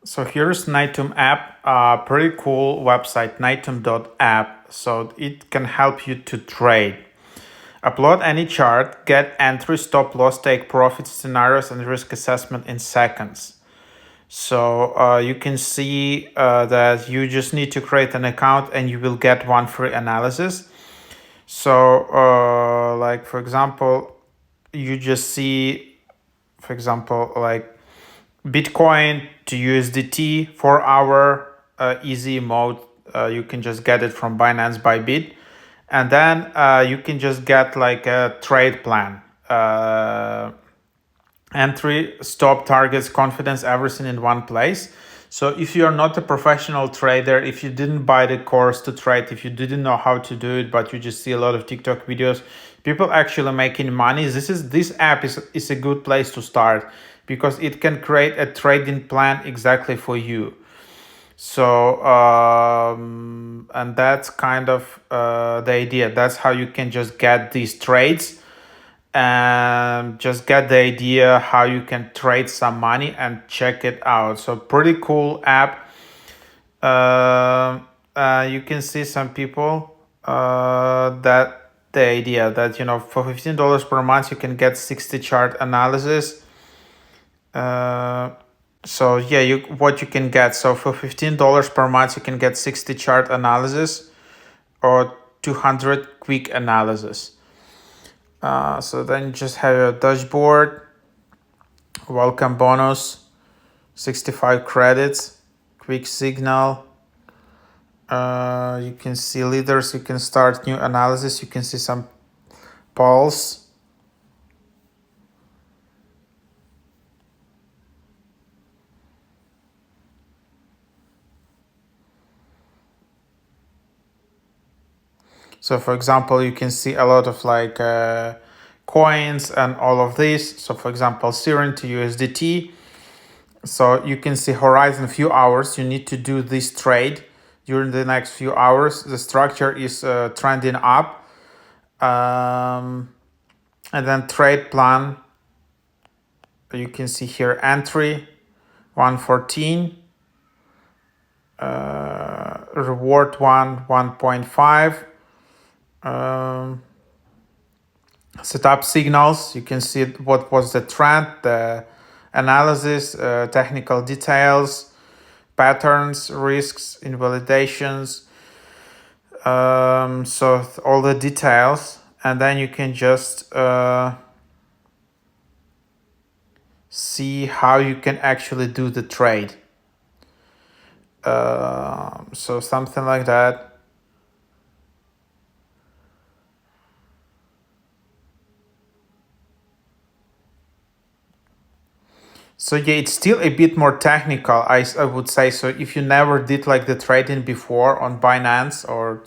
So here's Natum App, pretty cool website, Natum.app. So it can help you to trade. Upload any chart, get entry, stop loss, take profit scenarios, and risk assessment in seconds. So you can see that you just need to create an account and you will get one free analysis. So like for example, you just see, for example, like Bitcoin to USDT 4 hour easy mode. You can just get it from Binance by Bit. And then you can just get like a trade plan. Entry, stop, targets, confidence, everything in one place. So if you're not a professional trader, if you didn't buy the course to trade, if you didn't know how to do it, but you just see a lot of TikTok videos, people actually making money, this app is a good place to start because it can create a trading plan exactly for you. So and that's kind of the idea. That's how you can just get these trades and just get the idea how you can trade some money and check it out. So pretty cool app. You can see some people that the idea that for $15 per month you can get 60 chart analysis. So yeah, what you can get. So for $15 per month you can get 60 chart analysis or 200 quick analysis. So then you just have your dashboard, welcome bonus, 65 credits, quick signal. You can see leaders, you can start new analysis, you can see some polls. So for example, you can see a lot of like coins and all of this. So for example, Serum to USDT. So you can see horizon few hours. You need to do this trade during the next few hours. The structure is trending up. And then trade plan. You can see here entry 114. Reward 1.5. Set up signals. You can see what was the trend, the analysis, technical details, patterns, risks, invalidations. So all the details, and then you can just see how you can actually do the trade. So something like that. So yeah, it's still a bit more technical, I would say. So if you never did like the trading before on Binance or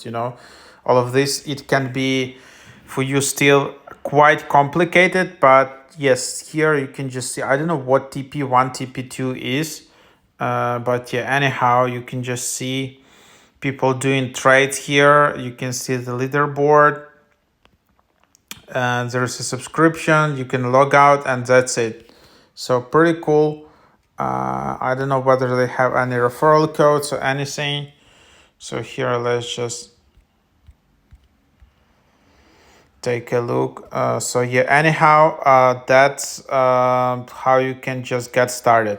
all of this, it can be for you still quite complicated. But yes, here you can just see, I don't know what TP1, TP2 is, but yeah, anyhow, you can just see people doing trades here. You can see the leaderboard, and there's a subscription. You can log out, and that's it. So pretty cool. I don't know whether they have any referral codes or anything. So here, let's just take a look. So yeah, anyhow, that's how you can just get started.